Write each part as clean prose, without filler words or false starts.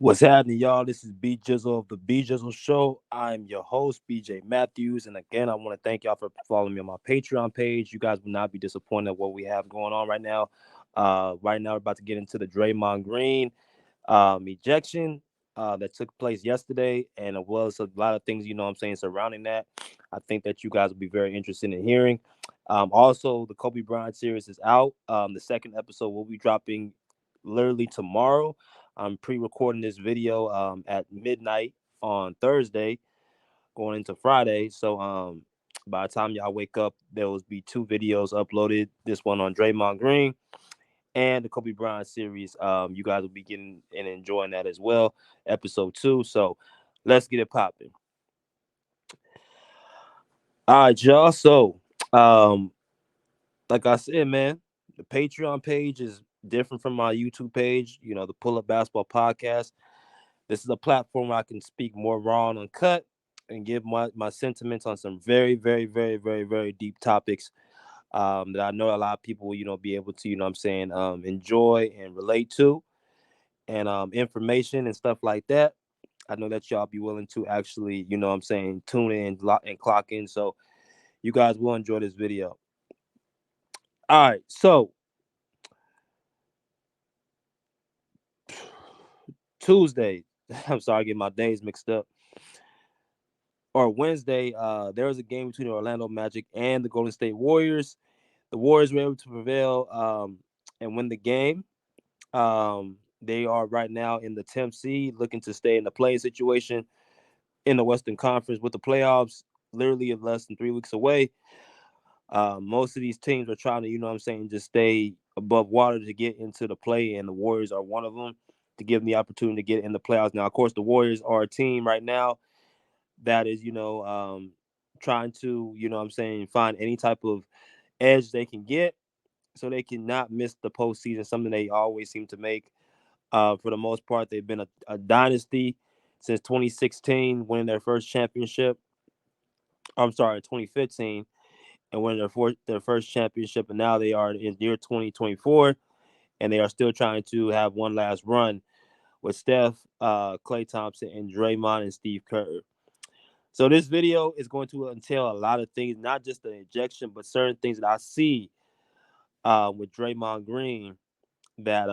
What's happening, y'all? This is B Jizzle of the B Jizzle Show. I'm your host, BJ Matthews. And again, I want to thank y'all for following me on my Patreon page. You guys will not be disappointed at what we have going on right now. Right now, we're about to get into the Draymond Green ejection that took place yesterday, and as well as a lot of things, surrounding that. I think that you guys will be very interested in hearing. Also, the Kobe Bryant series is out. The second episode will be dropping literally tomorrow. I'm pre-recording this video at midnight on Thursday, going into Friday. So by the time y'all wake up, there will be two videos uploaded. This one on Draymond Green and the Kobe Bryant series. You guys will be getting and enjoying that as well. Episode 2. So let's get it popping. All right, y'all. So like I said, man, the Patreon page is different from my YouTube page. The Pull Up Basketball Podcast. This is a platform where I can speak more raw and uncut and give my sentiments on some very, very, very, very, very deep topics that I know a lot of people will, be able to, enjoy and relate to, and information and stuff like that. I know that y'all be willing to actually, tune in and clock in. So you guys will enjoy this video. All right. So Tuesday, I'm sorry, I get my days mixed up. Or Wednesday, there was a game between the Orlando Magic and the Golden State Warriors. The Warriors were able to prevail and win the game. They are right now in the 10th seed, looking to stay in the play situation in the Western Conference with the playoffs literally less than 3 weeks away. Most of these teams are trying to, just stay above water to get into the play, and the Warriors are one of them to give them the opportunity to get in the playoffs. Now, of course, the Warriors are a team right now that is, trying to, find any type of edge they can get so they cannot miss the postseason, something they always seem to make. For the most part, they've been a dynasty since 2016, winning their first championship. I'm sorry, 2015, and winning their first championship, and now they are in year 2024, and they are still trying to have one last run with Steph, Klay Thompson, and Draymond and Steve Kerr. So this video is going to entail a lot of things, not just the ejection, but certain things that I see with Draymond Green that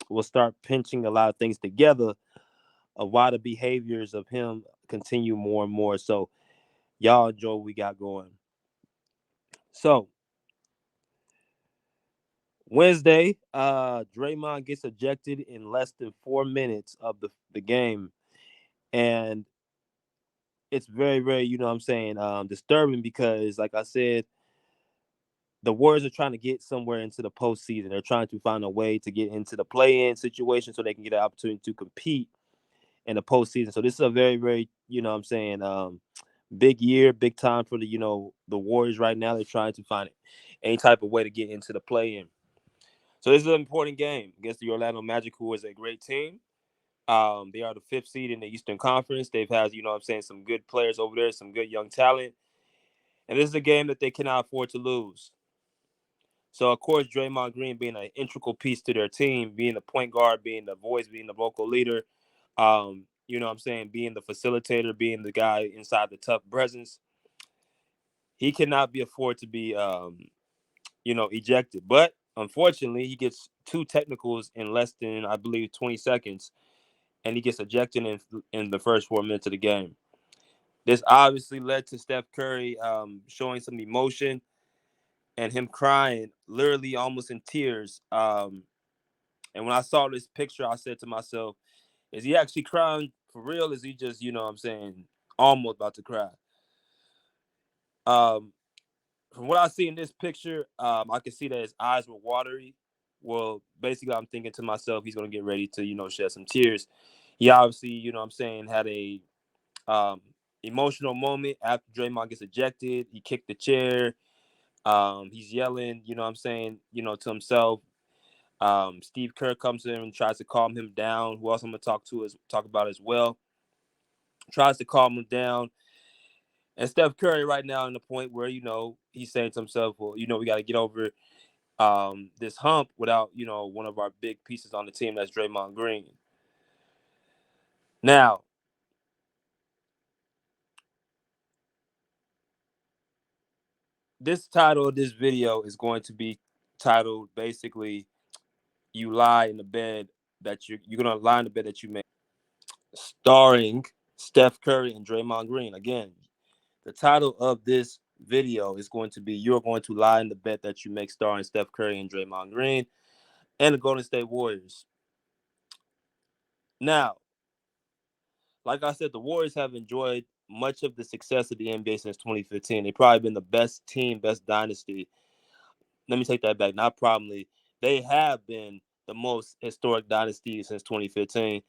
will start pinching a lot of things together of why the behaviors of him continue more and more. So y'all enjoy what we got going. So Wednesday, Draymond gets ejected in less than 4 minutes of the game. And it's very, very, disturbing because, like I said, the Warriors are trying to get somewhere into the postseason. They're trying to find a way to get into the play-in situation so they can get an opportunity to compete in the postseason. So this is a very, very, big year, big time for the Warriors right now. They're trying to find any type of way to get into the play-in. So this is an important game against the Orlando Magic, who is a great team. They are the 5th seed in the Eastern Conference. They've had, some good players over there, some good young talent. And this is a game that they cannot afford to lose. So, of course, Draymond Green being an integral piece to their team, being the point guard, being the voice, being the vocal leader, being the facilitator, being the guy inside the tough presence, he cannot be afford to be, ejected. But unfortunately, he gets 2 technicals in less than, I believe, 20 seconds, and he gets ejected in the first 4 minutes of the game. This obviously led to Steph Curry showing some emotion and him crying, literally almost in tears. And when I saw this picture, I said to myself, is he actually crying for real? Is he just, almost about to cry? From what I see in this picture, I can see that his eyes were watery. Well, basically, I'm thinking to myself, he's going to get ready to, shed some tears. He obviously, had a emotional moment after Draymond gets ejected. He kicked the chair. He's yelling, to himself. Steve Kerr comes in and tries to calm him down. Who else I'm gonna talk about as well? Tries to calm him down. And Steph Curry right now in the point where he's saying to himself, well, we got to get over this hump without one of our big pieces on the team, that's Draymond Green. Now, this title of this video is going to be titled basically "You Lie in the Bed That You're Gonna Lie in the Bed That You Made," starring Steph Curry and Draymond Green. Again, the title of this video is going to be "You're Going to Lie in the Bed That You Make," starring Steph Curry and Draymond Green and the Golden State Warriors. Now, like I said, the Warriors have enjoyed much of the success of the NBA since 2015. They've probably been the best team, best dynasty. Let me take that back. Not probably. They have been the most historic dynasty since 2015.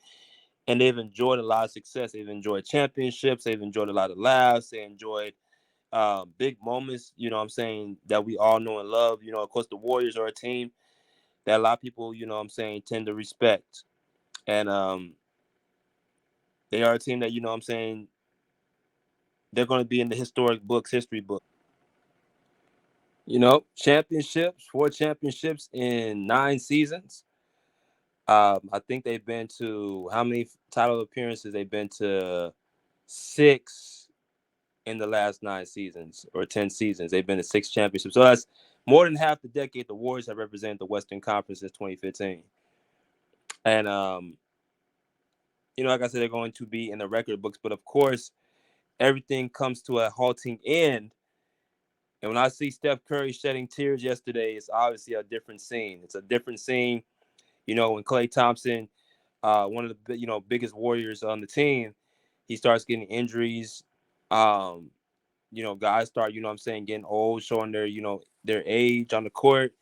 And they've enjoyed a lot of success. They've enjoyed championships. They've enjoyed a lot of laughs. They enjoyed big moments, you know what I'm saying, that we all know and love. You know, of course, the Warriors are a team that a lot of people, you know what I'm saying, tend to respect. And they are a team that, you know what I'm saying, they're going to be in the historic books, history book. You know, championships, 4 championships in 9 seasons. I think they've been to how many title appearances? They've been to 6 in the last 9 seasons or 10 seasons. They've been to 6 championships. So that's more than half the decade the Warriors have represented the Western Conference since 2015. And you know, like I said, they're going to be in the record books. But of course, everything comes to a halting end. And when I see Steph Curry shedding tears yesterday, it's obviously a different scene. It's a different scene. You know, when Klay Thompson, one of the biggest warriors on the team, he starts getting injuries. Um, you know, guys start, you know what I'm saying, getting old, showing their, their age on the court.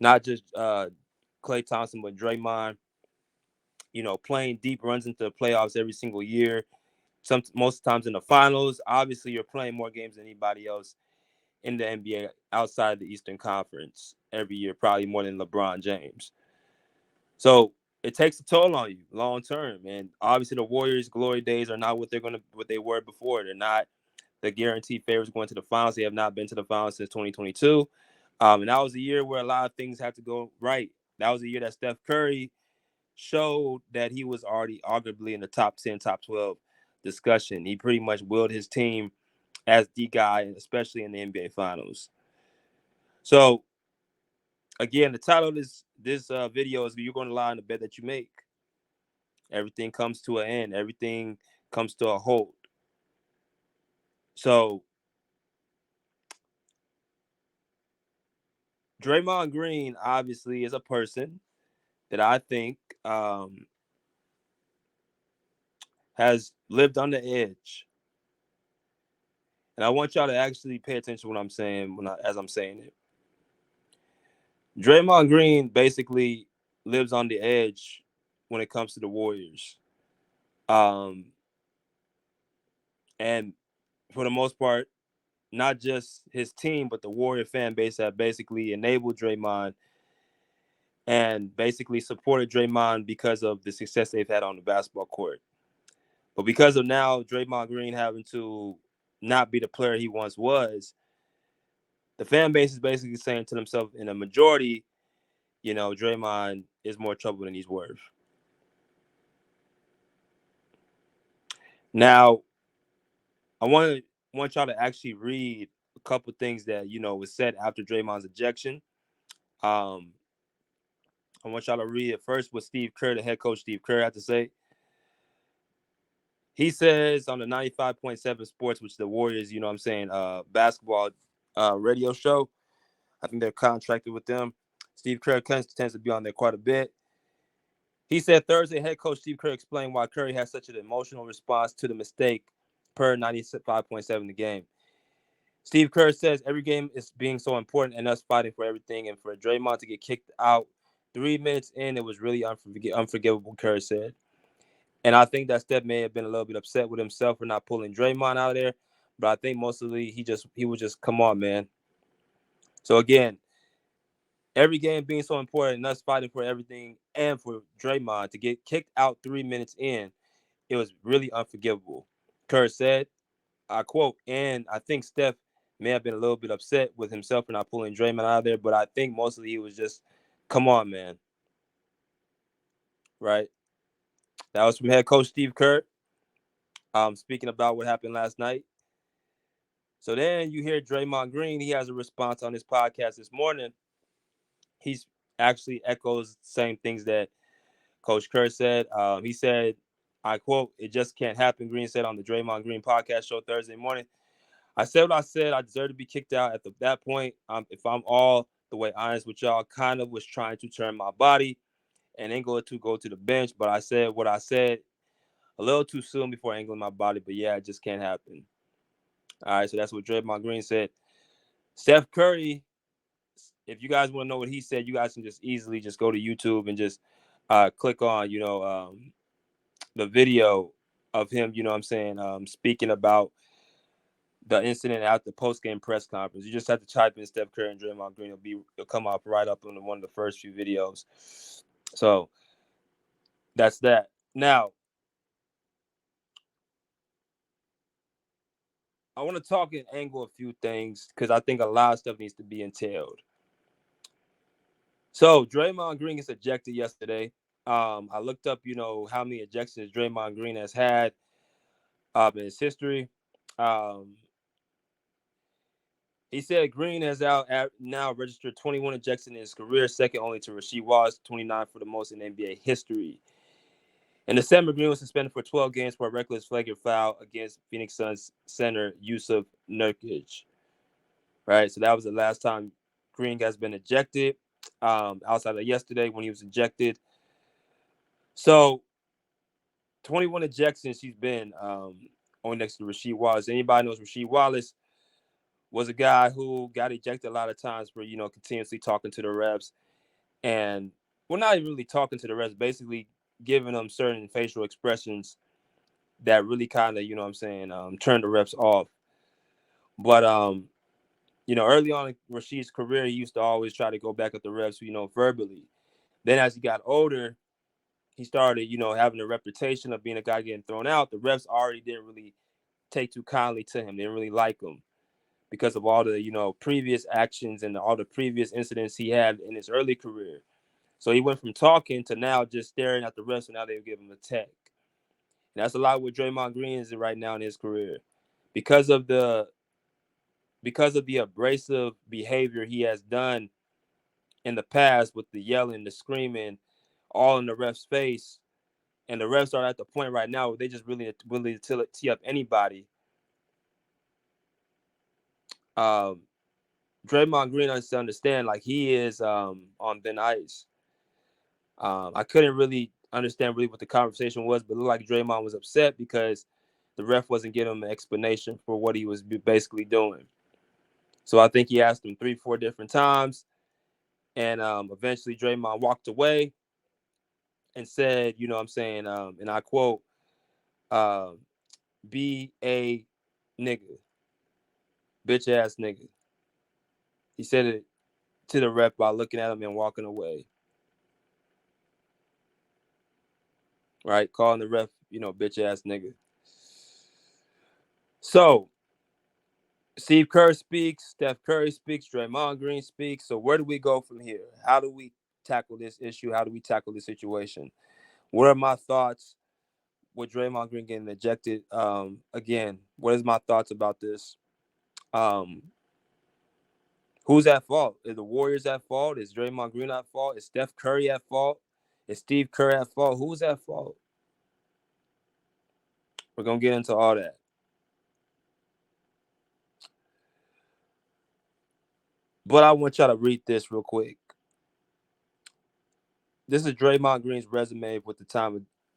Not just Klay Thompson, but Draymond, you know, playing deep runs into the playoffs every single year. Most times in the finals. Obviously, you're playing more games than anybody else in the NBA outside the Eastern Conference every year, probably more than LeBron James. So it takes a toll on you long term. And obviously the Warriors' glory days are not what they were before. They're not the guaranteed favorites going to the finals. They have not been to the finals since 2022. And that was a year where a lot of things had to go right. That was a year that Steph Curry showed that he was already arguably in the top 10, top 12 discussion. He pretty much willed his team as the guy, especially in the NBA Finals. So again, the title of this video is "You're Going to Lie in the Bed That You Make." Everything comes to an end. Everything comes to a halt. So Draymond Green obviously is a person that I think has lived on the edge, and I want y'all to actually pay attention to what I'm saying as I'm saying it. Draymond Green basically lives on the edge when it comes to the Warriors, um, and for the most part, not just his team, but the Warrior fan base have basically enabled Draymond and basically supported Draymond because of the success they've had on the basketball court. But because of now Draymond Green having to not be the player he once was, the fan base is basically saying to themselves, in a majority, you know, Draymond is more trouble than he's worth. Now, I want y'all to actually read a couple things that was said after Draymond's ejection. Um, I want y'all to read it first what Steve Kerr, the head coach Steve Kerr, had to say. He says on the 95.7 Sports, which is the Warriors, you know what I'm saying, basketball radio show. I think they're contracted with them. Steve Kerr tends to be on there quite a bit. He said Thursday head coach Steve Kerr explained why Curry had such an emotional response to the mistake per 95.7 the game. Steve Kerr says every game is being so important and us fighting for everything, and for Draymond to get kicked out 3 minutes in, it was really unforgivable, Kerr said. And I think that Steph may have been a little bit upset with himself for not pulling Draymond out of there. But I think mostly he was just, come on, man. So again, every game being so important and us fighting for everything, and for Draymond to get kicked out 3 minutes in, it was really unforgivable. Kerr said, I quote, and I think Steph may have been a little bit upset with himself for not pulling Draymond out of there, but I think mostly he was just, come on, man. Right? That was from head coach Steve Kerr. Speaking about what happened last night. So then you hear Draymond Green. He has a response on his podcast this morning. He's actually echoes the same things that Coach Kerr said. He said, I quote, "It just can't happen," Green said on the Draymond Green podcast show Thursday morning. "I said what I said. I deserve to be kicked out at that point. If I'm all the way honest with y'all, kind of was trying to turn my body and then go to the bench. But I said what I said a little too soon before angling my body. But yeah, it just can't happen." All right, so that's what Draymond Green said. Steph Curry, if you guys want to know what he said, you guys can just easily just go to YouTube and just click on, the video of him, you know what I'm saying, speaking about the incident at the post-game press conference. You just have to type in Steph Curry and Draymond Green. It'll come up right up on one of the first few videos. So that's that. Now, I want to talk and angle a few things because I think a lot of stuff needs to be entailed. So Draymond Green gets ejected yesterday. I looked up, how many ejections Draymond Green has had in his history. He said Green has now registered 21 ejections in his career, second only to Rasheed Wallace, 29 for the most in NBA history. In December, Green was suspended for 12 games for a reckless flagrant foul against Phoenix Suns center Yusuf Nurkic. Right, so that was the last time Green has been ejected. Outside of yesterday when he was ejected. So 21 ejections he's been on next to Rasheed Wallace. Anybody knows Rasheed Wallace was a guy who got ejected a lot of times for, continuously talking to the refs and, well, not even really talking to the refs, basically giving them certain facial expressions that really kind of, turned the refs off. But, early on in Rasheed's career, he used to always try to go back at the refs, verbally. Then as he got older, he started, having a reputation of being a guy getting thrown out. The refs already didn't really take too kindly to him. They didn't really like him because of all the, previous actions and all the previous incidents he had in his early career. So he went from talking to now just staring at the refs, and now they give him a tech. And that's a lot what Draymond Green is right now in his career. Because of the abrasive behavior he has done in the past with the yelling, the screaming, all in the ref's face, and the refs are at the point right now where they just really willing to tee up anybody. Draymond Green has to understand, like, he is on thin ice. I couldn't really understand what the conversation was, but it looked like Draymond was upset because the ref wasn't giving him an explanation for what he was basically doing. So I think he asked him 3-4 different times, and eventually Draymond walked away and said, and I quote, "Be a nigga, bitch ass nigga." He said it to the ref by looking at him and walking away. Right? Calling the ref, bitch ass nigga. So Steve Kerr speaks, Steph Curry speaks, Draymond Green speaks. So where do we go from here? How do we tackle this issue? How do we tackle this situation? What are my thoughts with Draymond Green getting ejected? Again, what is my thoughts about this? Who's at fault? Is the Warriors at fault? Is Draymond Green at fault? Is Steph Curry at fault? Is Steve Kerr at fault? Who's at fault? We're going to get into all that. But I want y'all to read this real quick. This is Draymond Green's resume with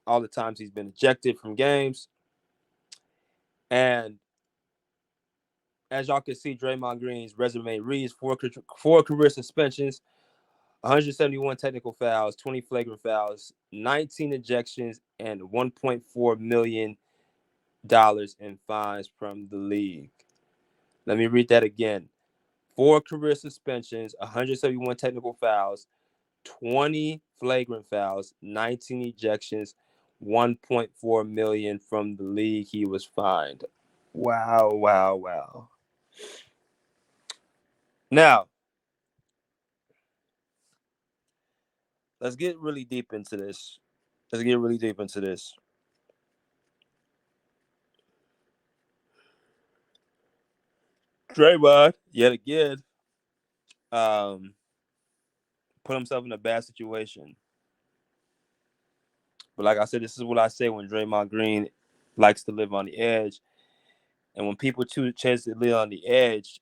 all the times he's been ejected from games. And as y'all can see, Draymond Green's resume reads four career suspensions, 171 technical fouls, 20 flagrant fouls, 19 ejections, and $1.4 million in fines from the league. Let me read that again. 4 career suspensions, 171 technical fouls, 20 flagrant fouls, 19 ejections, 1.4 million from the league he was fined. Wow, wow, wow. Now, let's get really deep into this. Let's get really deep into this. Draymond, yet again, um, put himself in a bad situation. But like I said, this is what I say when Draymond Green likes to live on the edge. And when people choose a chance to live on the edge,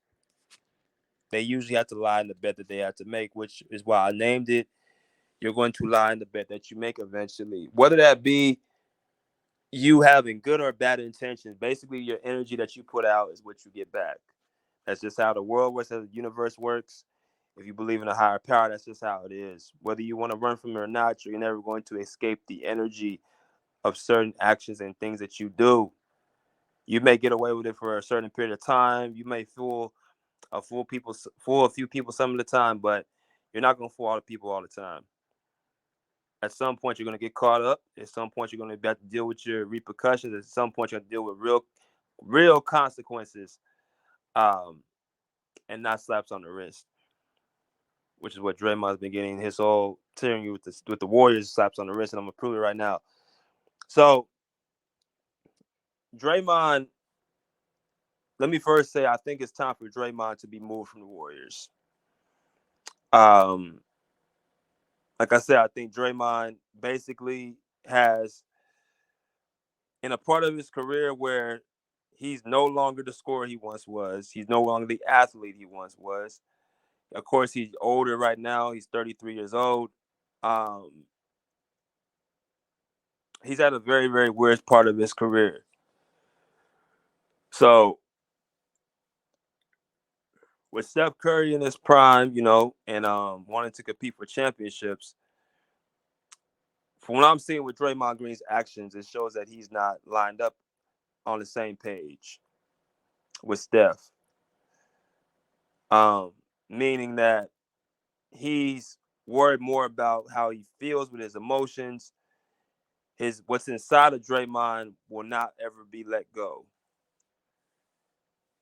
they usually have to lie in the bet that they have to make, which is why I named it. You're going to lie in the bet that you make eventually. Whether that be you having good or bad intentions, basically your energy that you put out is what you get back. That's just how the world works, how the universe works. If you believe in a higher power, that's just how it is. Whether you want to run from it or not, you're never going to escape the energy of certain actions and things that you do. You may get away with it for a certain period of time. You may fool a few people some of the time, but you're not going to fool all the people all the time. At some point, you're going to get caught up. At some point, you're going to have to deal with your repercussions. At some point, you're going to deal with real consequences, um, and not slaps on the wrist, which is what Draymond's been getting his whole tearing you with the Warriors slaps on the wrist, and I'm gonna prove it right now. So Draymond, let me first say I think it's time for Draymond to be moved from the Warriors. Um, like I said, I think Draymond basically has in a part of his career where he's no longer the scorer he once was. He's no longer the athlete he once was. Of course, he's older right now. He's 33 years old. Um, he's at a very, very weird part of his career. So with Steph Curry in his prime, and wanting to compete for championships, from what I'm seeing with Draymond Green's actions, it shows that he's not lined up on the same page with Steph. Um, Meaning that he's worried more about how he feels with his emotions. His what's inside of Draymond will not ever be let go.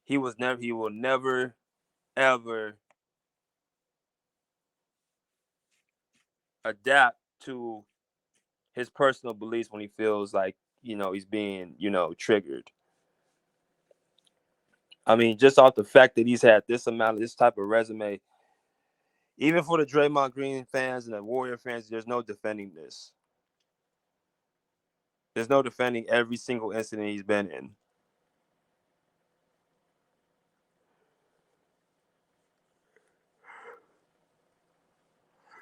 He will never ever adapt to his personal beliefs when he feels like, he's being, triggered. I mean, just off the fact that he's had this type of resume, even for the Draymond Green fans and the Warrior fans, there's no defending this. There's no defending every single incident he's been in.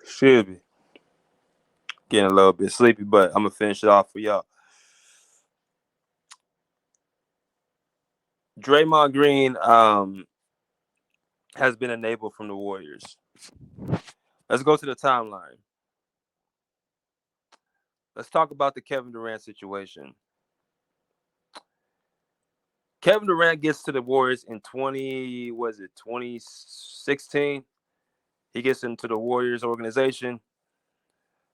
Should be getting a little bit sleepy, but I'm gonna finish it off for y'all. Draymond Green has been enabled from the Warriors. Let's go to the timeline. Let's talk about the Kevin Durant situation. Kevin Durant gets to the Warriors in 2016? He gets into the Warriors organization.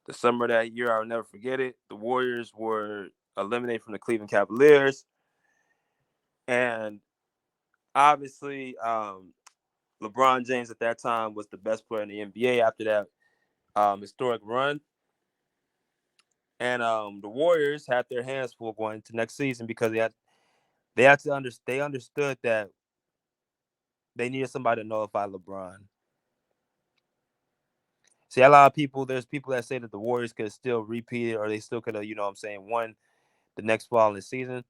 The summer of that year, I'll never forget it. The Warriors were eliminated from the Cleveland Cavaliers. And obviously, LeBron James at that time was the best player in the NBA after that historic run. And the Warriors had their hands full going into next season because they understood that they needed somebody to nullify LeBron. See, a lot of people, there's people that say that the Warriors could still repeat it or they still could have, won the next following season.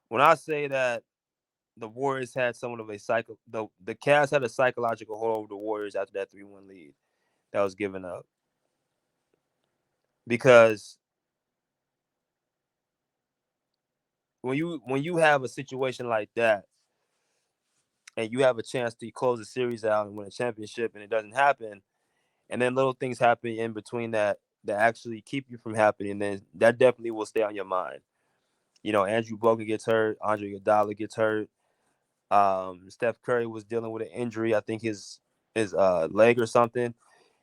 When I say that the Warriors had somewhat of a the Cavs had a psychological hold over the Warriors after that 3-1 lead that was given up. Because when you have a situation like that and you have a chance to close the series out and win a championship and it doesn't happen, and then little things happen in between that actually keep you from happening, then that definitely will stay on your mind. Andrew Bogut gets hurt, Andre Iguodala gets hurt. Steph Curry was dealing with an injury, I think his leg or something,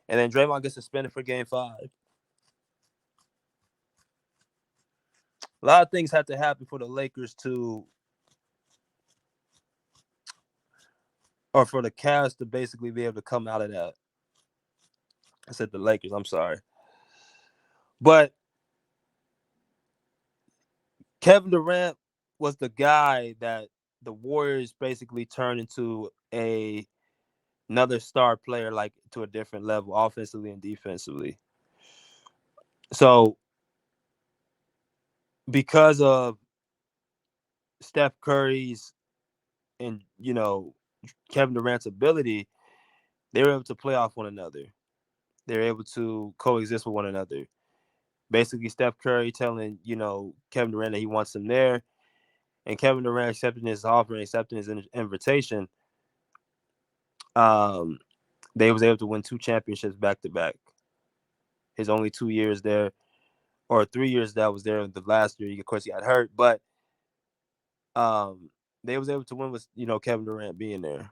and then Draymond gets suspended for Game 5. A lot of things have to happen for the Lakers or for the Cavs to basically be able to come out of that. I said the Lakers, I'm sorry. But Kevin Durant was the guy that the Warriors basically turned into another star player, like to a different level, offensively and defensively. So because of Steph Curry's and Kevin Durant's ability, they were able to play off one another. They were able to coexist with one another. Basically, Steph Curry telling Kevin Durant that he wants him there, and Kevin Durant accepting his offer and accepting his invitation. Um, they was able to win 2 championships back to back. His only 2 years there, or 3 years that was there. The last year, of course, he got hurt, but um, they was able to win with Kevin Durant being there.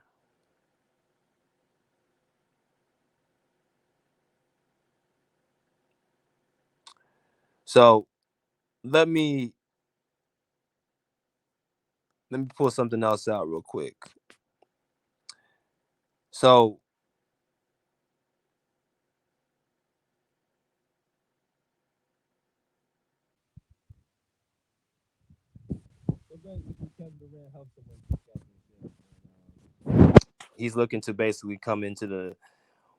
So let me pull something else out real quick. So Kevin Durant helps him win 2 championships. He's looking to basically come into the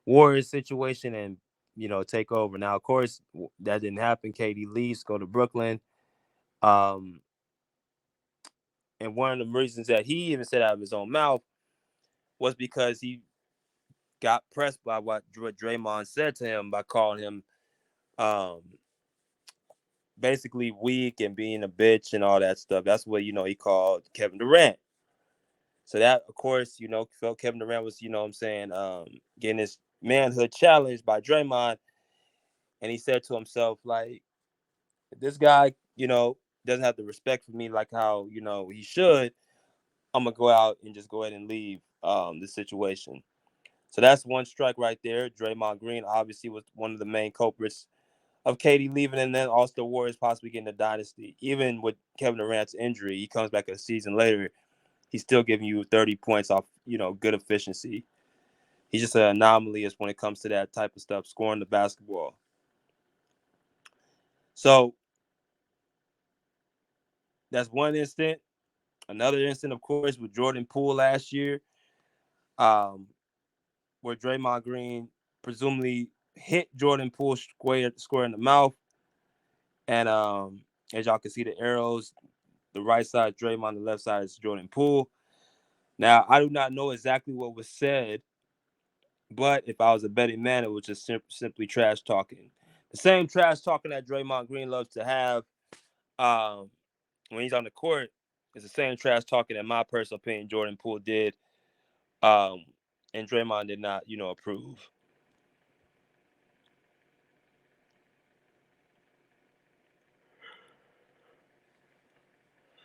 Warriors situation and take over. Now, of course, that didn't happen. KD leaves, go to Brooklyn. Um, and one of the reasons that he even said out of his own mouth was because he got pressed by what Draymond said to him by calling him um, basically weak and being a bitch and all that stuff. That's what he called Kevin Durant. So that, of course, felt Kevin Durant was, what I'm saying, getting his manhood challenged by Draymond. And he said to himself, like, this guy, doesn't have the respect for me like how, he should, I'm gonna go out and just go ahead and leave the situation. So that's one strike right there. Draymond Green obviously was one of the main culprits of KD leaving, and then also the Warriors possibly getting the dynasty. Even with Kevin Durant's injury, he comes back a season later. He's still giving you 30 points off, good efficiency. He's just an anomaly as when it comes to that type of stuff, scoring the basketball. So that's one instant. Another instant, of course, with Jordan Poole last year, um, where Draymond Green presumably hit Jordan Poole square in the mouth. And as y'all can see the arrows, the right side is Draymond, the left side is Jordan Poole. Now, I do not know exactly what was said, but if I was a betting man, it was just simply trash talking. The same trash talking that Draymond Green loves to have um, when he's on the court is the same trash talking that my personal opinion Jordan Poole did, um, and Draymond did not, approve.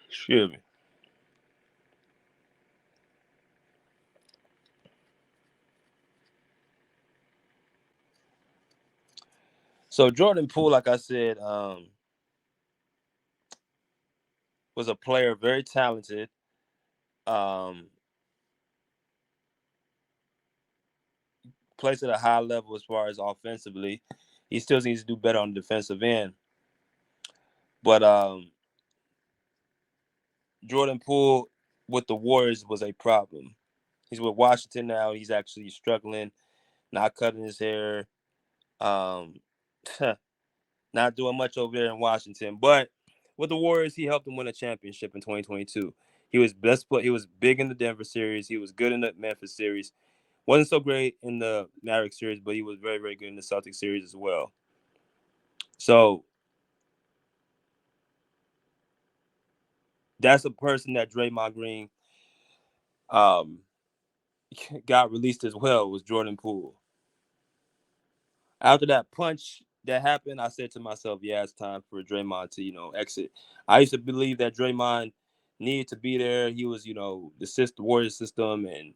Excuse me. So Jordan Poole, like I said, was a player very talented. Um, Plays at a high level as far as offensively. He still needs to do better on the defensive end. But Jordan Poole with the Warriors was a problem. He's with Washington now. He's actually struggling, not cutting his hair, um, not doing much over there in Washington. But with the Warriors, he helped them win a championship in 2022. He was best play. He was big in the Denver series. He was good in the Memphis series. Wasn't so great in the Mavericks series, but he was very, very good in the Celtics series as well. So that's a person that Draymond Green um, got released as well, was Jordan Poole. After that punch that happened, I said to myself, yeah, it's time for Draymond to, exit. I used to believe that Draymond needed to be there. He was, the system, Warrior system, and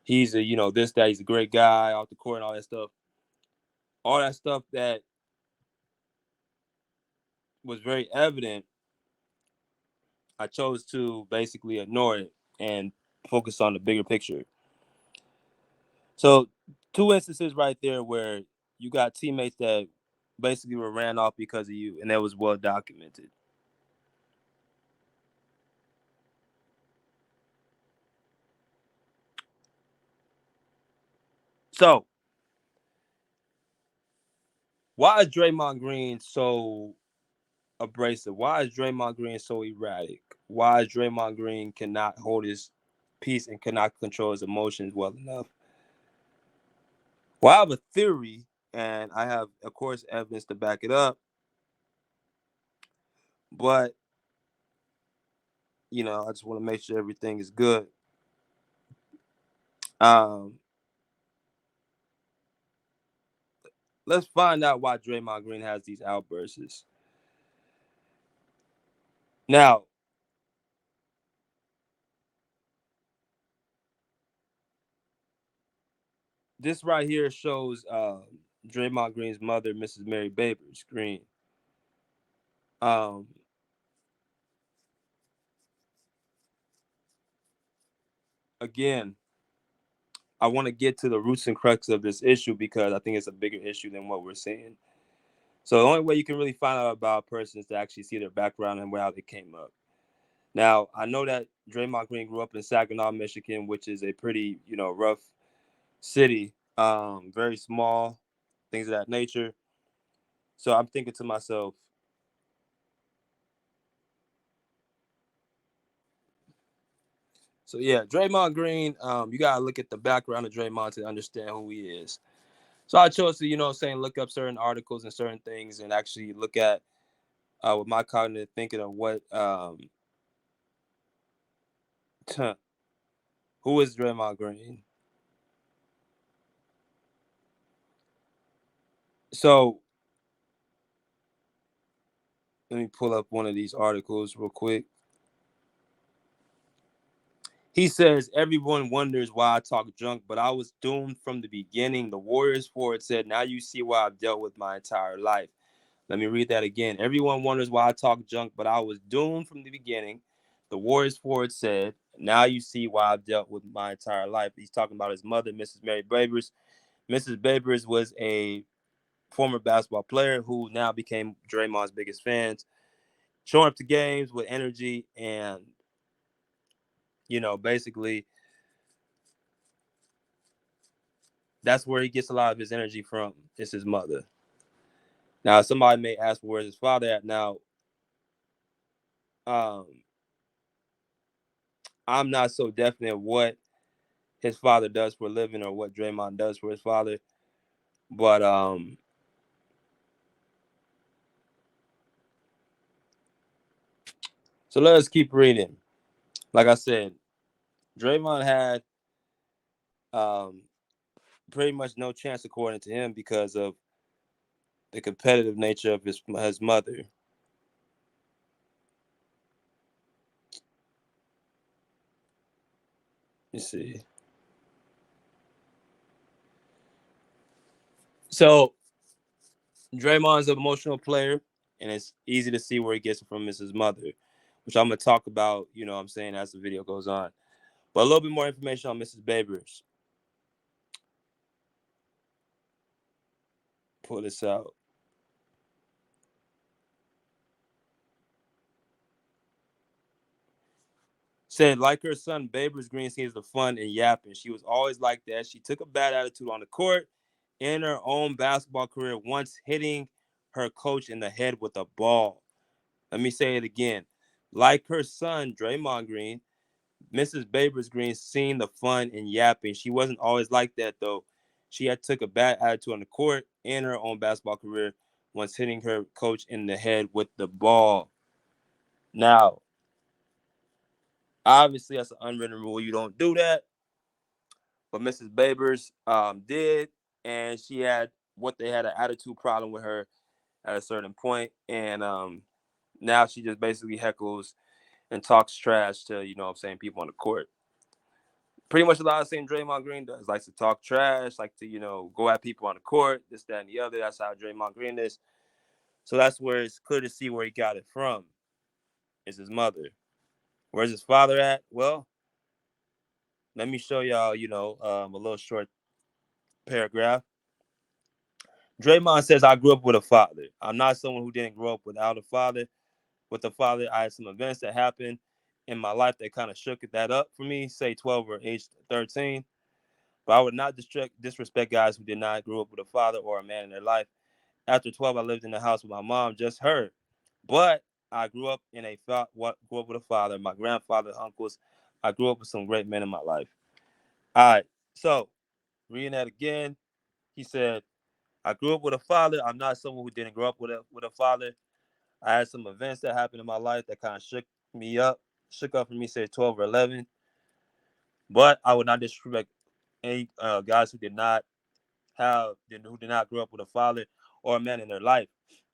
he's a, this, that, he's a great guy off the court and all that stuff. All that stuff that was very evident, I chose to basically ignore it and focus on the bigger picture. So, two instances right there where you got teammates that basically were ran off because of you, and that was well documented. So, why is Draymond Green so abrasive? Why is Draymond Green so erratic? Why is Draymond Green cannot hold his peace and cannot control his emotions well enough? Well, I have a theory, and I have, of course, evidence to back it up. But I just want to make sure everything is good. Um, let's find out why Draymond Green has these outbursts. Now, this right here shows Draymond Green's mother, Mrs. Mary Babers Green. Um, again, I want to get to the roots and crux of this issue because I think it's a bigger issue than what we're seeing. So the only way you can really find out about a person is to actually see their background and how they came up. Now, I know that Draymond Green grew up in Saginaw, Michigan, which is a pretty, rough city, very small, things of that nature. So I'm thinking to myself, so yeah, Draymond Green, you gotta look at the background of Draymond to understand who he is. So I chose to, look up certain articles and certain things and actually look at with my cognitive thinking of what who is Draymond Green. So let me pull up one of these articles real quick. He says, everyone wonders why I talk junk, but I was doomed from the beginning. The Warriors forward said, now you see why I've dealt with my entire life. Let me read that again. Everyone wonders why I talk junk, but I was doomed from the beginning. The Warriors forward said, now you see why I've dealt with my entire life. He's talking about his mother, Mrs. Mary Babers. Mrs. Babers was a former basketball player who now became Draymond's biggest fans, showing up to games with energy and, basically that's where he gets a lot of his energy from. It's his mother. Now, somebody may ask, where's his father at? Now, um, I'm not so definite what his father does for a living or what Draymond does for his father, but so let us keep reading. Like I said, Draymond had um pretty much no chance according to him because of the competitive nature of his mother. You see. So Draymond's an emotional player, and it's easy to see where he gets it from his mother, which I'm gonna talk about, what I'm saying, as the video goes on. But a little bit more information on Mrs. Babers. Pull this out. Said, like her son, Babers Green seems the fun and yapping. She was always like that. She took a bad attitude on the court in her own basketball career, once hitting her coach in the head with a ball. Let me say it again. Like her son, Draymond Green, Mrs. Babers Green seen the fun and yapping. She wasn't always like that, though. She had took a bad attitude on the court in her own basketball career, once hitting her coach in the head with the ball. Now, obviously, that's an unwritten rule. You don't do that. But Mrs. Babers did, and she had what they had an attitude problem with her at a certain point, and now she just basically heckles and talks trash to what I'm saying, people on the court. Pretty much a lot of the same Draymond Green does. Likes to talk trash, like to go at people on the court, this, that, and the other. That's how Draymond Green is. So that's where it's clear to see where he got it from. Is his mother. Where's his father at? Well, let me show y'all. A little short paragraph. Draymond says, I grew up with a father. I'm not someone who didn't grow up without a father. With a father, I had some events that happened in my life that kind of shook that up for me, say 12 or age 13. But I would not disrespect guys who did not grow up with a father or a man in their life. After 12, I lived in the house with my mom, just her. But I grew up with a father, my grandfather, uncles. I grew up with some great men in my life. All right. So reading that again, he said, I grew up with a father. I'm not someone who didn't grow up with a father. I had some events that happened in my life that kind of shook up for me, say 12 or 11. But I would not disrespect any guys who did not grow up with a father or a man in their life.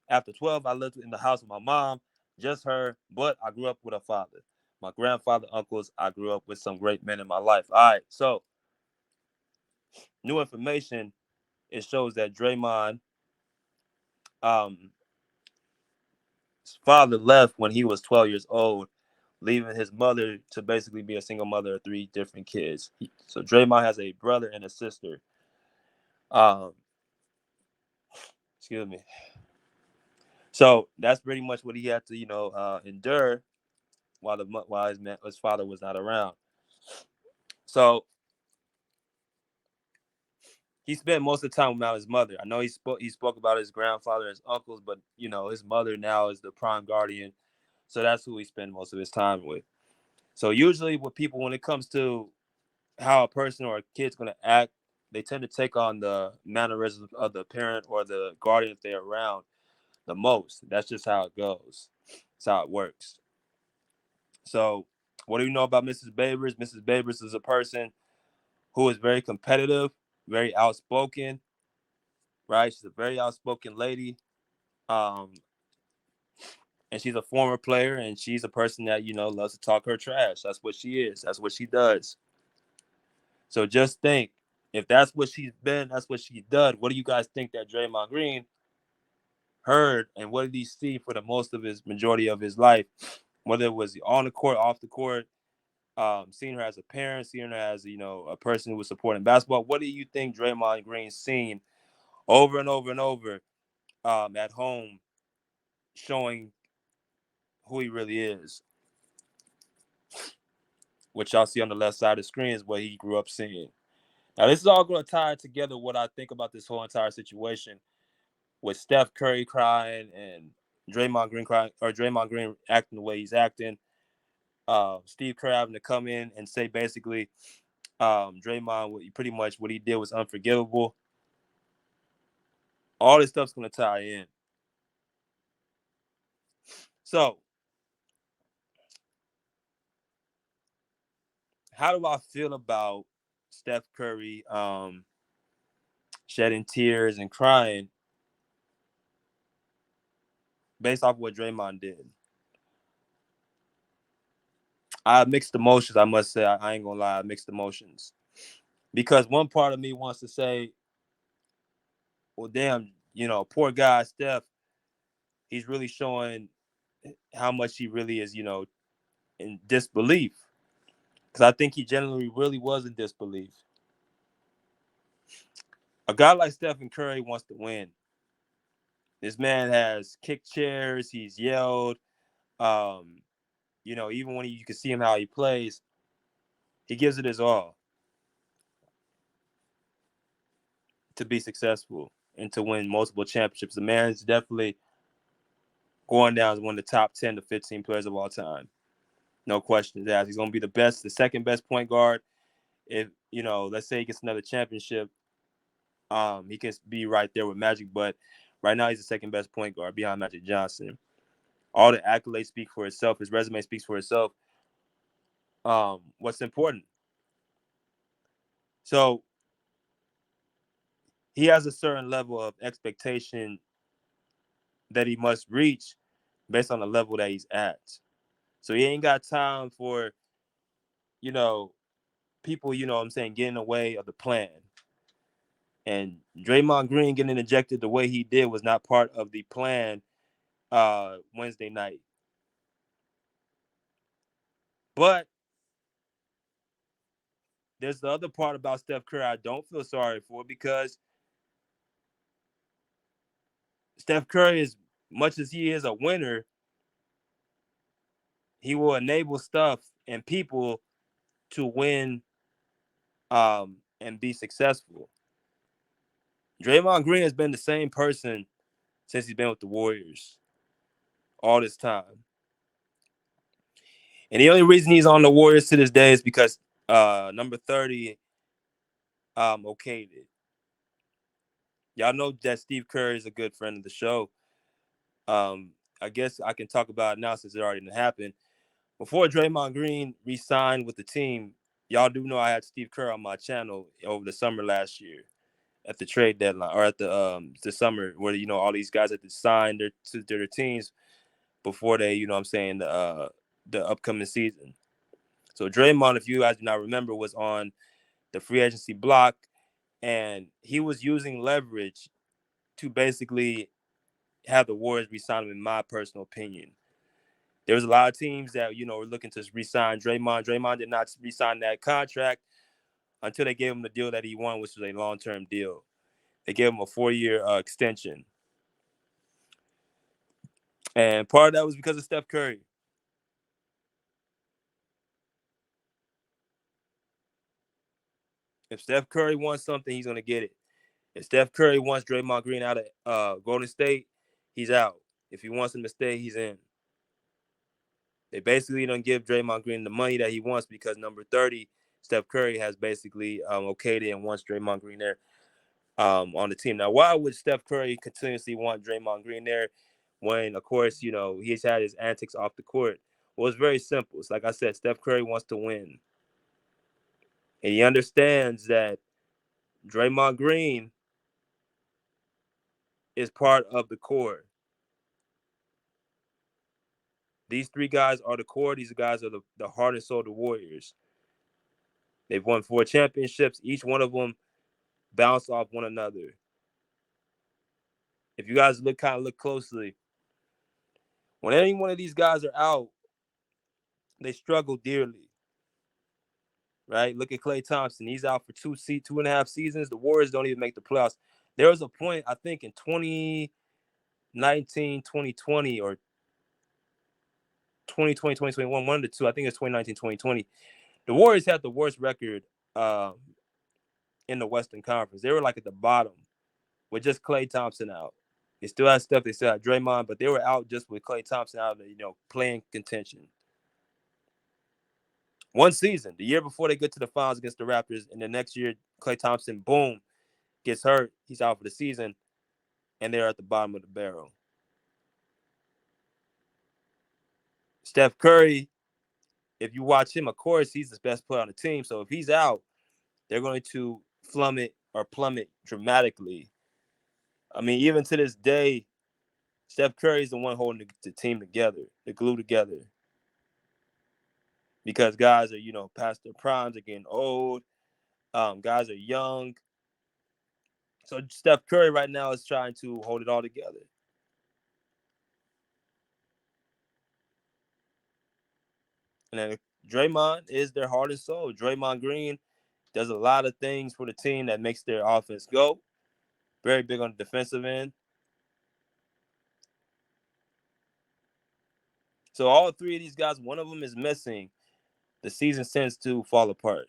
After 12, I lived in the house with my mom, just her, but I grew up with a father. My grandfather, uncles, I grew up with some great men in my life. All right, so new information, it shows that Draymond um, his father left when he was 12 years old, leaving his mother to basically be a single mother of 3 different kids. So Draymond has a brother and a sister. Um, excuse me. So that's pretty much what he had to, endure while his father was not around. So he spent most of the time without his mother. I know he spoke about his grandfather, his uncles, but his mother now is the prime guardian. So that's who he spent most of his time with. So usually with people, when it comes to how a person or a kid's gonna act, they tend to take on the mannerisms of the parent or the guardian if they're around the most. That's just how it goes. That's how it works. So what do you know about Mrs. Babers? Mrs. Babers is a person who is very competitive, very outspoken, right? She's a very outspoken lady. Um, and she's a former player, and she's a person that, loves to talk her trash. That's what she is. That's what she does. So just think, if that's what she's been, that's what she done. What do you guys think that Draymond Green heard, and what did he see for the most of his majority of his life? Whether it was on the court, off the court, seeing her as a parent, seeing her as a person who was supporting basketball. What do you think Draymond Green's seen over and over and over at home, showing who he really is? What y'all see on the left side of the screen is what he grew up seeing. Now, this is all going to tie together what I think about this whole entire situation with Steph Curry crying and Draymond Green crying, or Draymond Green acting the way he's acting. Steve Kerr having to come in and say basically, Draymond, pretty much what he did was unforgivable. All this stuff's going to tie in. So, how do I feel about Steph Curry shedding tears and crying based off of what Draymond did? I have mixed emotions, I must say. I ain't gonna lie, I have mixed emotions. Because one part of me wants to say, well, damn, poor guy Steph, he's really showing how much he really is, in disbelief. Because I think he generally really was in disbelief. A guy like Stephen Curry wants to win. This man has kicked chairs, he's yelled. Um, even when you can see him how he plays, he gives it his all to be successful and to win multiple championships. The man's definitely going down as one of the top 10 to 15 players of all time. No questions asked. He's going to be the second best point guard. If, let's say he gets another championship, he can be right there with Magic, but right now he's the second best point guard behind Magic Johnson. All the accolades speak for itself. His resume speaks for itself. What's important? So he has a certain level of expectation that he must reach based on the level that he's at. So he ain't got time for, you know, people, getting in the way of the plan. And Draymond Green getting ejected the way he did was not part of the plan Wednesday night. But there's the other part about Steph Curry I don't feel sorry for, because Steph Curry, as much as he is a winner, he will enable stuff and people to win and be successful. Draymond Green has been the same person since he's been with the Warriors all this time. And the only reason he's on the Warriors to this day is because number 30 okayed it. Y'all know that Steve Kerr is a good friend of the show. I guess I can talk about it now since it already happened. Before Draymond Green re-signed with the team, y'all do know I had Steve Kerr on my channel over the summer last year at the trade deadline, or at the summer where all these guys had to sign their teams before they, I'm saying, the upcoming season. So Draymond, if you guys do not remember, was on the free agency block, and he was using leverage to basically have the Warriors re-sign him, in my personal opinion. There was a lot of teams that, were looking to re-sign Draymond. Draymond did not re-sign that contract until they gave him the deal that he wanted, which was a long-term deal. They gave him a 4-year extension. And part of that was because of Steph Curry. If Steph Curry wants something, he's going to get it. If Steph Curry wants Draymond Green out of Golden State, he's out. If he wants him to stay, he's in. They basically don't give Draymond Green the money that he wants because number 30, Steph Curry, has basically okayed it and wants Draymond Green there on the team. Now, why would Steph Curry continuously want Draymond Green there when, of course, he's had his antics off the court? Well, it's very simple. It's like I said, Steph Curry wants to win. And he understands that Draymond Green is part of the core. These three guys are the core. These guys are the heart and soul of the Warriors. They've won 4 championships. Each one of them bounced off one another. If you guys look closely, when any one of these guys are out, they struggle dearly. Right? Look at Klay Thompson. He's out for 2.5 seasons. The Warriors don't even make the playoffs. There was a point, I think, in 2019, 2020, or 2020, 2021, one of the two. I think it's 2019, 2020. The Warriors had the worst record in the Western Conference. They were like at the bottom with just Klay Thompson out. They still had stuff. They still had Draymond, but they were out just with Klay Thompson out of playing contention. One season, the year before they get to the finals against the Raptors, and the next year, Klay Thompson, boom, gets hurt. He's out for the season, and they're at the bottom of the barrel. Steph Curry, if you watch him, of course, he's the best player on the team. So if he's out, they're going to plummet dramatically. I mean, even to this day, Steph Curry is the one holding the team together, the glue together. Because guys are, past their primes, they're getting old. Guys are young. So Steph Curry right now is trying to hold it all together. And then Draymond is their heart and soul. Draymond Green does a lot of things for the team that makes their offense go. Very big on the defensive end. So all three of these guys, one of them is missing. The season tends to fall apart.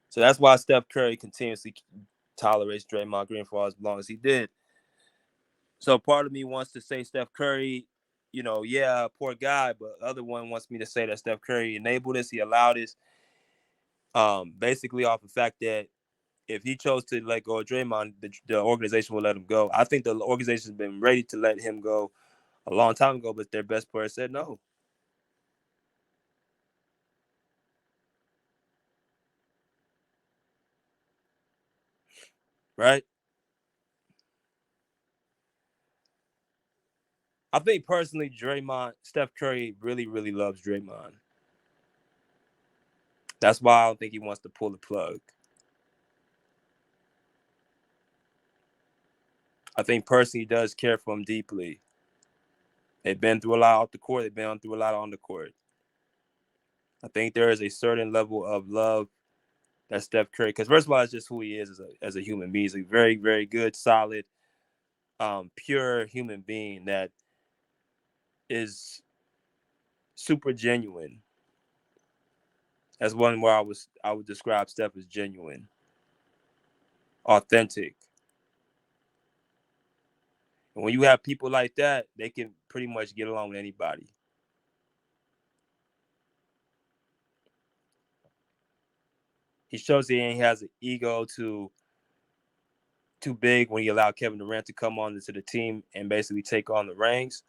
So that's why Steph Curry continuously tolerates Draymond Green for as long as he did. So part of me wants to say Steph Curry, yeah, poor guy, but the other one wants me to say that Steph Curry enabled this, he allowed this, basically off the fact that if he chose to let go of Draymond, the organization will let him go. I think the organization's been ready to let him go a long time ago, but their best player said no. Right? I think personally, Steph Curry really, really loves Draymond. That's why I don't think he wants to pull the plug. I think personally he does care for him deeply. They've been through a lot off the court. They've been through a lot on the court. I think there is a certain level of love that Steph Curry, because first of all, it's just who he is as a human being. He's a very, very good, solid, pure human being that is super genuine. That's one where I would describe Steph as genuine, authentic. And when you have people like that, they can pretty much get along with anybody. He shows he has an ego too big when he allowed Kevin Durant to come on into the team and basically take on the reins.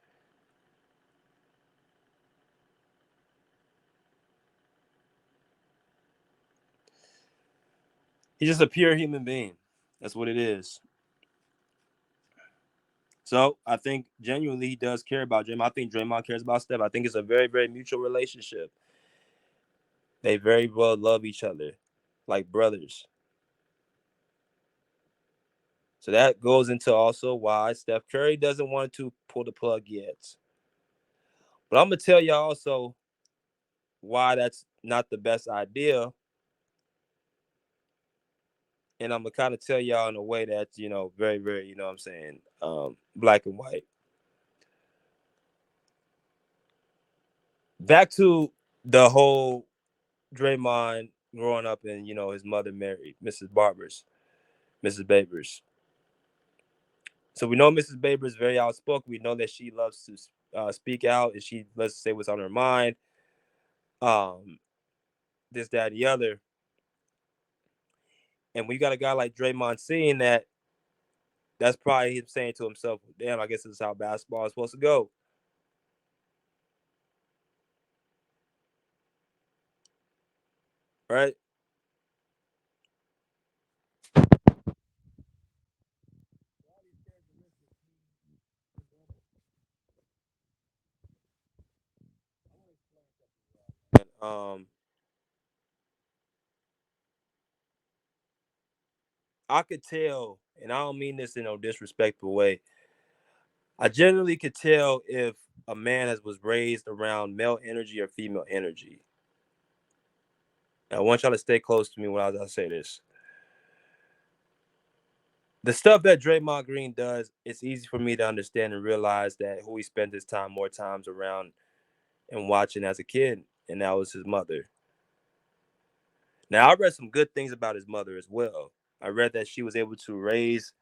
He's just a pure human being. That's what it is. So I think genuinely he does care about Draymond. I think Draymond cares about Steph. I think it's a very, very mutual relationship. They very well love each other, like brothers. So that goes into also why Steph Curry doesn't want to pull the plug yet. But I'm gonna tell y'all also why that's not the best idea. And I'm gonna kind of tell y'all in a way that's, very, very, what I'm saying, black and white. Back to the whole Draymond growing up and, his mother married Mrs. Babers. So we know Mrs. Babers is very outspoken. We know that she loves to speak out and she loves to say what's on her mind. This, that, and the other. And when you got a guy like Draymond seeing that, that's probably him saying to himself, damn, I guess this is how basketball is supposed to go. Right? And, I could tell, and I don't mean this in no disrespectful way. I generally could tell if a man was raised around male energy or female energy. And I want y'all to stay close to me when I say this. The stuff that Draymond Green does, it's easy for me to understand and realize that who he spent his time more times around and watching as a kid, and that was his mother. Now, I read some good things about his mother as well. I read that she was able to raise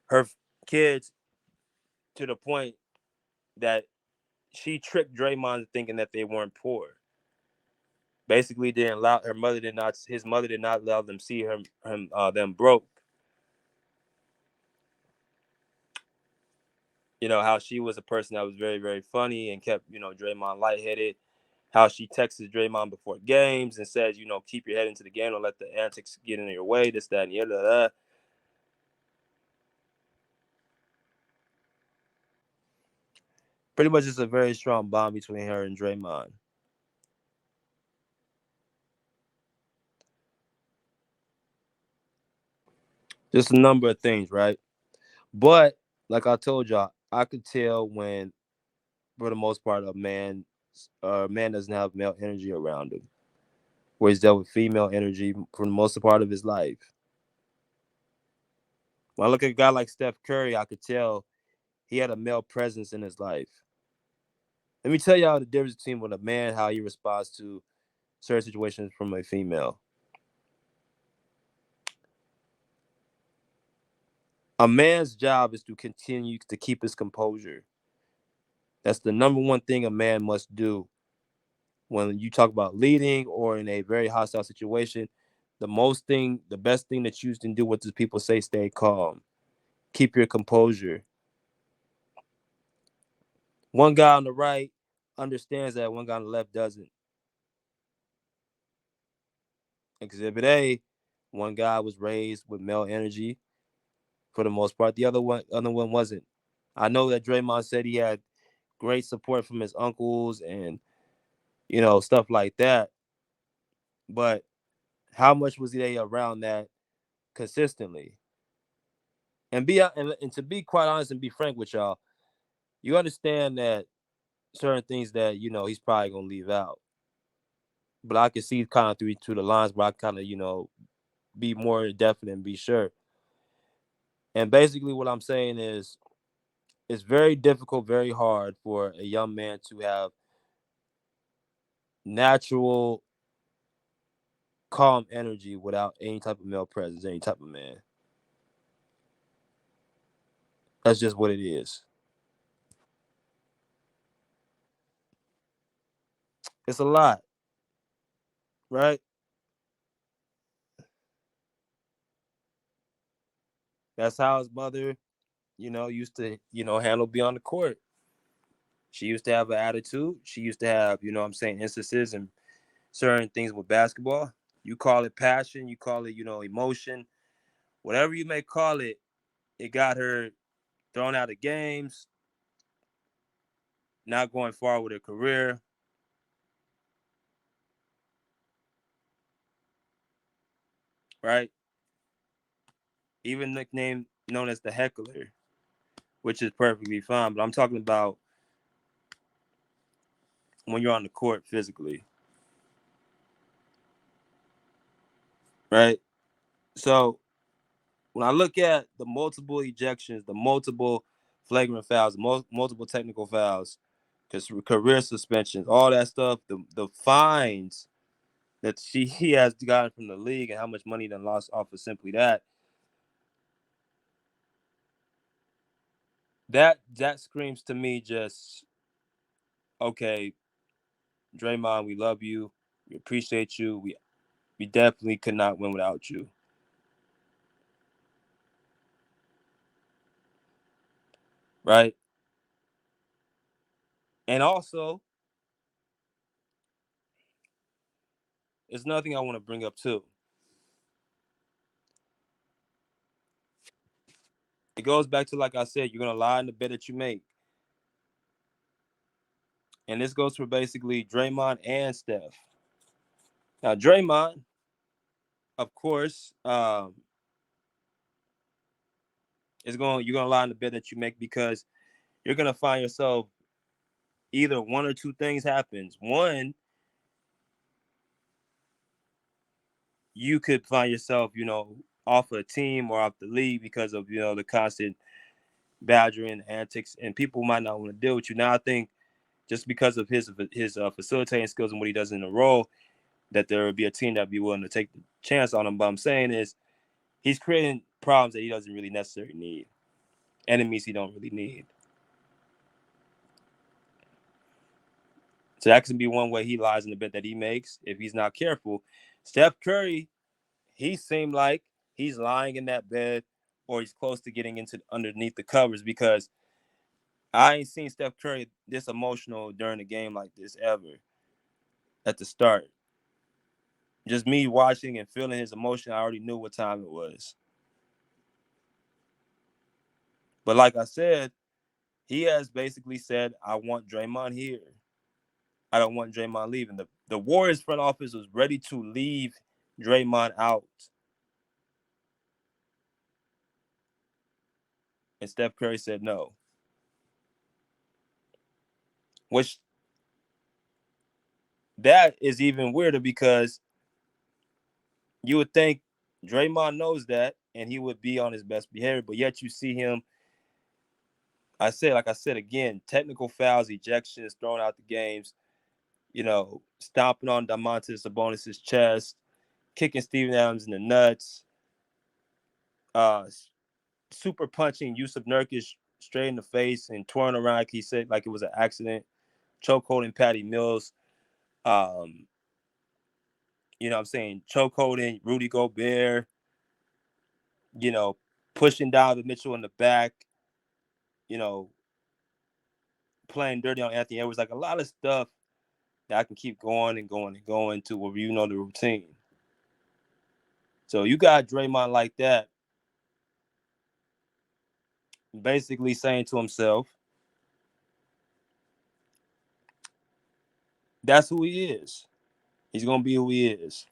her kids to the point that she tricked Draymond into thinking that they weren't poor. Basically, didn't allow his mother did not allow them see them broke. How she was a person that was very, very funny and kept, Draymond lightheaded. How she texted Draymond before games and says, keep your head into the game, don't let the antics get in your way, this, that, and the other. Pretty much it's a very strong bond between her and Draymond. Just a number of things, right? But like I told y'all, I could tell when, for the most part, a man doesn't have male energy around him, where he's dealt with female energy for the most part of his life. When I look at a guy like Steph Curry, I could tell he had a male presence in his life. Let me tell y'all the difference between when a man, how he responds to certain situations from a female. A man's job is to continue to keep his composure. That's the number one thing a man must do when you talk about leading or in a very hostile situation. The best thing that you can do, what the people say, stay calm. Keep your composure. One guy on the right understands that, one guy on the left doesn't. Exhibit A, one guy was raised with male energy for the most part. The other one wasn't. I know that Draymond said he had great support from his uncles and stuff like that. But how much was he around that consistently? And to be quite honest and be frank with y'all, you understand that certain things that he's probably gonna leave out. But I can see kind of through the lines where I kind of be more definite and be sure. And basically, what I'm saying is, it's very difficult, very hard for a young man to have natural calm energy without any type of male presence, any type of man. That's just what it is. It's a lot, right? That's how his mother, used to, handle beyond the court. She used to have an attitude. She used to have, what I'm saying, instances and certain things with basketball. You call it passion, you call it, emotion, whatever you may call it, it got her thrown out of games, not going far with her career, right? Even nickname known as the heckler, which is perfectly fine. But I'm talking about when you're on the court physically, right? So when I look at the multiple ejections, the multiple flagrant fouls, multiple technical fouls, because career suspensions, all that stuff, the fines that he has gotten from the league and how much money he done lost off of simply that screams to me just okay, Draymond, we love you, we appreciate you, we definitely could not win without you, right? And also, it's nothing I want to bring up too. It goes back to, like I said, you're gonna lie in the bet that you make. And this goes for basically Draymond and Steph. Now, Draymond, of course, you're gonna lie in the bet that you make because you're gonna find yourself either one or two things happens. One, you could find yourself, off a team or off the league because of the constant badgering antics, and people might not want to deal with you. Now, I think just because of his facilitating skills and what he does in the role, that there would be a team that'd be willing to take the chance on him. But I'm saying is he's creating problems that he doesn't really necessarily need, enemies he don't really need. So that can be one way he lies in the bet that he makes if he's not careful. Steph Curry, he seemed like he's lying in that bed or he's close to getting into underneath the covers because I ain't seen Steph Curry this emotional during a game like this ever at the start. Just me watching and feeling his emotion, I already knew what time it was. But like I said, he has basically said, I want Draymond here. I don't want Draymond leaving. The Warriors front office was ready to leave Draymond out. And Steph Curry said no. Which that is even weirder because you would think Draymond knows that and he would be on his best behavior, but yet you see him. Like I said again, technical fouls, ejections, thrown out the games, stomping on Domantas Sabonis' chest, kicking Steven Adams in the nuts, uh, super punching Yusuf Nurkic straight in the face and twirling around like he said like it was an accident, choke holding Patty Mills, um, what I'm saying, choke holding Rudy Gobert, you know, pushing Donovan Mitchell in the back, you know, playing dirty on Anthony Edwards, like a lot of stuff that I can keep going and going and going to where the routine. So you got Draymond like that, basically saying to himself, that's who he is. He's gonna be who he is.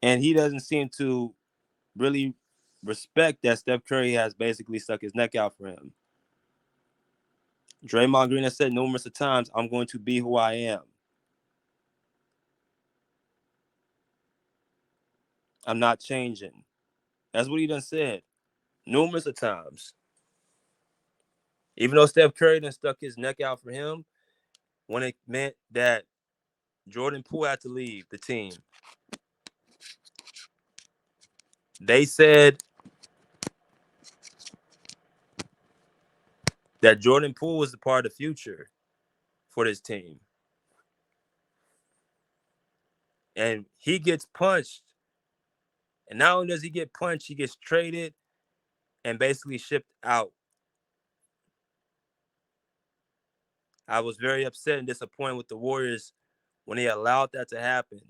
And he doesn't seem to really respect that Steph Curry has basically stuck his neck out for him. Draymond Green has said numerous of times, I'm going to be who I am. I'm not changing. That's what he done said numerous of times. Even though Steph Curry done stuck his neck out for him, when it meant that Jordan Poole had to leave the team. They said that Jordan Poole was the part of the future for this team. And he gets punched. And not only does he get punched, he gets traded and basically shipped out. I was very upset and disappointed with the Warriors when they allowed that to happen.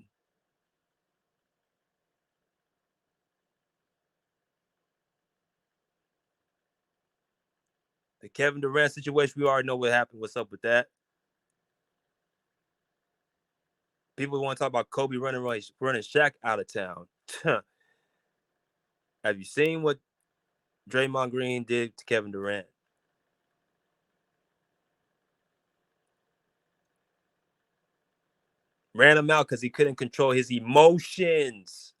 The Kevin Durant situation, we already know what happened. What's up with that? People want to talk about Kobe running Shaq out of town. Have you seen what Draymond Green did to Kevin Durant? Ran him out because he couldn't control his emotions.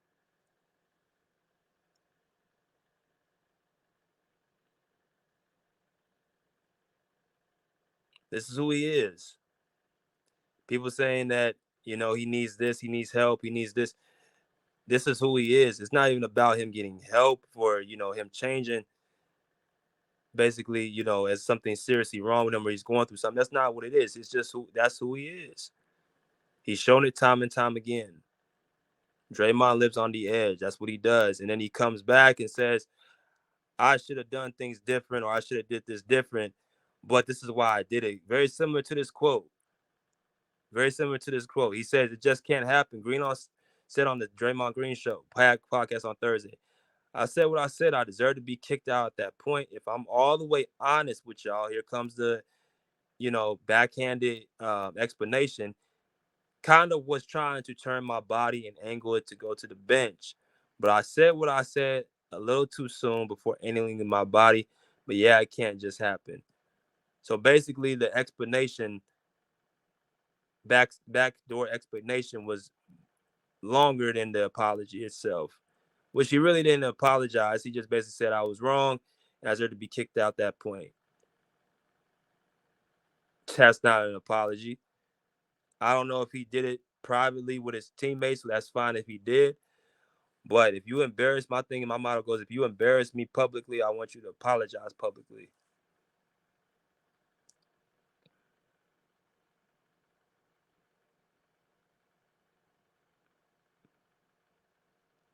This is who he is. People saying that, he needs this, he needs help, he needs this. This is who he is. It's not even about him getting help for, him changing basically, as something seriously wrong with him or he's going through something. That's not what it is. It's just that's who he is. He's shown it time and time again. Draymond lives on the edge. That's what he does. And then he comes back and says, I should have done things different or I should have did this different. But this is why I did it. Very similar to this quote. Very similar to this quote. He says it just can't happen. Said on the Draymond Green show podcast on Thursday. I said what I said. I deserve to be kicked out at that point. If I'm all the way honest with y'all, here comes the, backhanded explanation. Kind of was trying to turn my body and angle it to go to the bench. But I said what I said a little too soon before anything in my body. But yeah, it can't just happen. So basically, the explanation, backdoor explanation, was longer than the apology itself, which he really didn't apologize. He just basically said I was wrong and I deserve to be kicked out that point. That's not an apology. I don't know if he did it privately with his teammates, so that's fine if he did. But if you embarrass my thing, and my motto goes, if you embarrass me publicly, I want you to apologize publicly.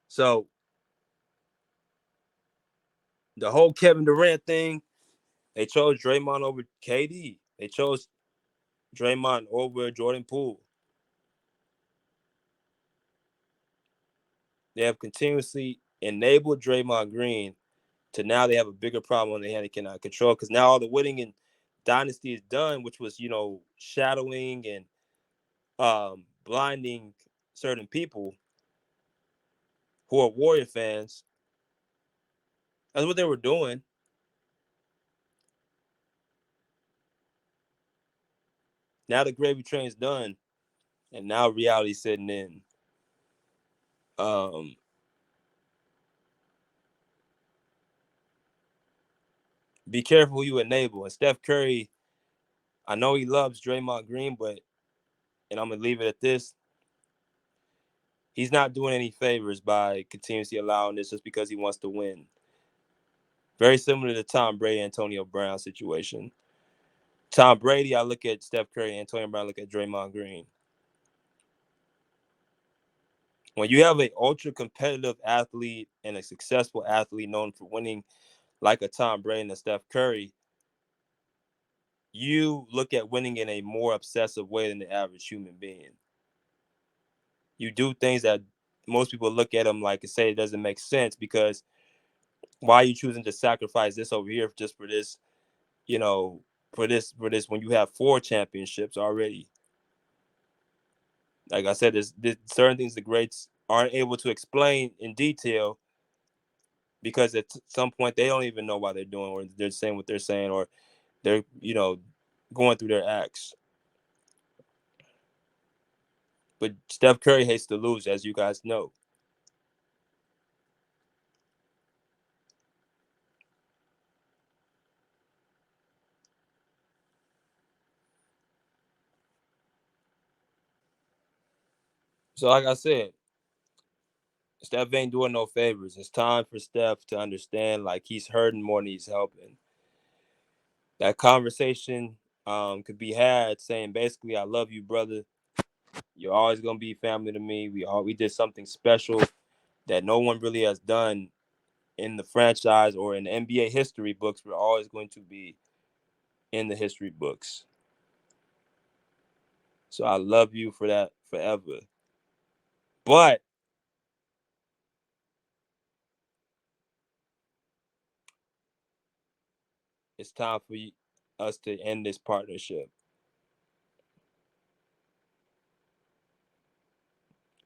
So the whole Kevin Durant thing, they chose Draymond over KD. They chose Draymond over Jordan Poole. They have continuously enabled Draymond Green to now they have a bigger problem on their hand they cannot control because now all the winning in Dynasty is done, which was, shadowing and blinding certain people who are Warrior fans. That's what they were doing. Now the gravy train's done, and now reality's setting in. Um, be careful who you enable. And Steph Curry, I know he loves Draymond Green, but, and I'm gonna leave it at this, he's not doing any favors by continuously allowing this just because he wants to win. Very similar to the Tom Brady, Antonio Brown situation. Tom Brady, I look at Steph Curry, Antonio Brown, I look at Draymond Green. When you have an ultra competitive athlete and a successful athlete known for winning like a Tom Brady and a Steph Curry, you look at winning in a more obsessive way than the average human being. You do things that most people look at them like and say it doesn't make sense because why are you choosing to sacrifice this over here just for this, for this when you have 4 championships already? Like I said, there's certain things the greats aren't able to explain in detail because at some point they don't even know why they're doing or they're saying what they're saying or they're, going through their acts. But Steph Curry hates to lose, as you guys know. So like I said, Steph ain't doing no favors. It's time for Steph to understand like he's hurting more than he's helping. That conversation could be had saying basically, I love you, brother. You're always gonna be family to me. We did something special that no one really has done in the franchise or in the NBA history books. We're always going to be in the history books. So I love you for that forever. But it's time for us to end this partnership.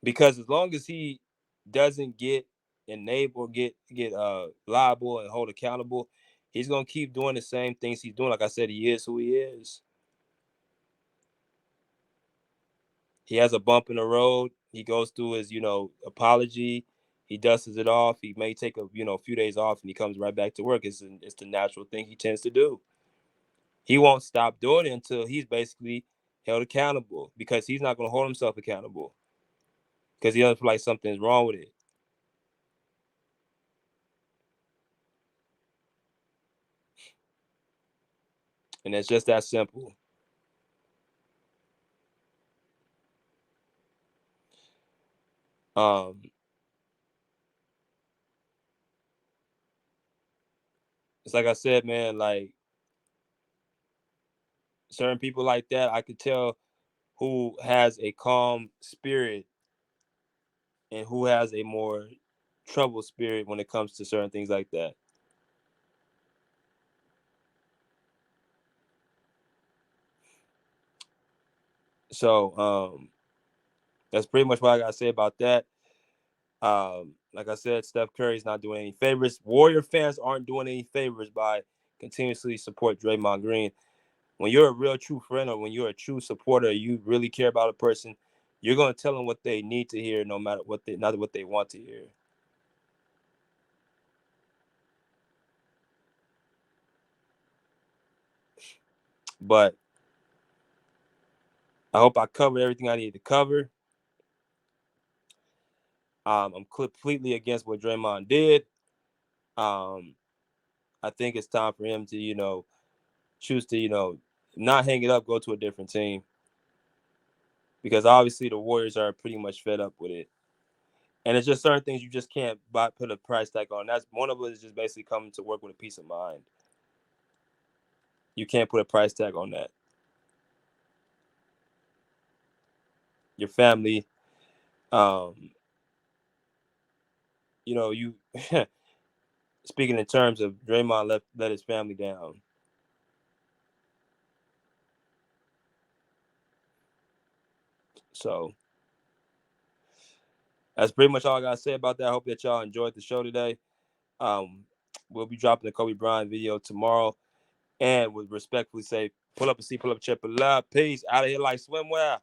Because as long as he doesn't get enabled, get liable and hold accountable, he's gonna keep doing the same things he's doing. Like I said, he is who he is. He has a bump in the road. He goes through his, apology. He dusts it off. He may take a few days off, and he comes right back to work. It's the natural thing he tends to do. He won't stop doing it until he's basically held accountable, because he's not going to hold himself accountable because he doesn't feel like something's wrong with it. And it's just that simple. Um, it's like I said, man, like certain people like that, I could tell who has a calm spirit and who has a more troubled spirit when it comes to certain things like that. So that's pretty much what I gotta say about that. Like I said, Steph Curry's not doing any favors. Warrior fans aren't doing any favors by continuously support Draymond Green. When you're a real true friend, or when you're a true supporter, you really care about a person, you're gonna tell them what they need to hear, no matter what they not what they want to hear. But I hope I covered everything I needed to cover. I'm completely against what Draymond did. Um, I think it's time for him to, choose to, not hang it up, go to a different team, because obviously the Warriors are pretty much fed up with it. And it's just certain things you just can't put a price tag on. That's one of it is just basically coming to work with a peace of mind. You can't put a price tag on that. Your family, um, you speaking in terms of Draymond let his family down. So that's pretty much all I gotta say about that. I hope that y'all enjoyed the show today. Um, we'll be dropping the Kobe Bryant video tomorrow, and would respectfully say, pull up a seat, pull up a chair, pull up. Peace. Out of here like swimwear.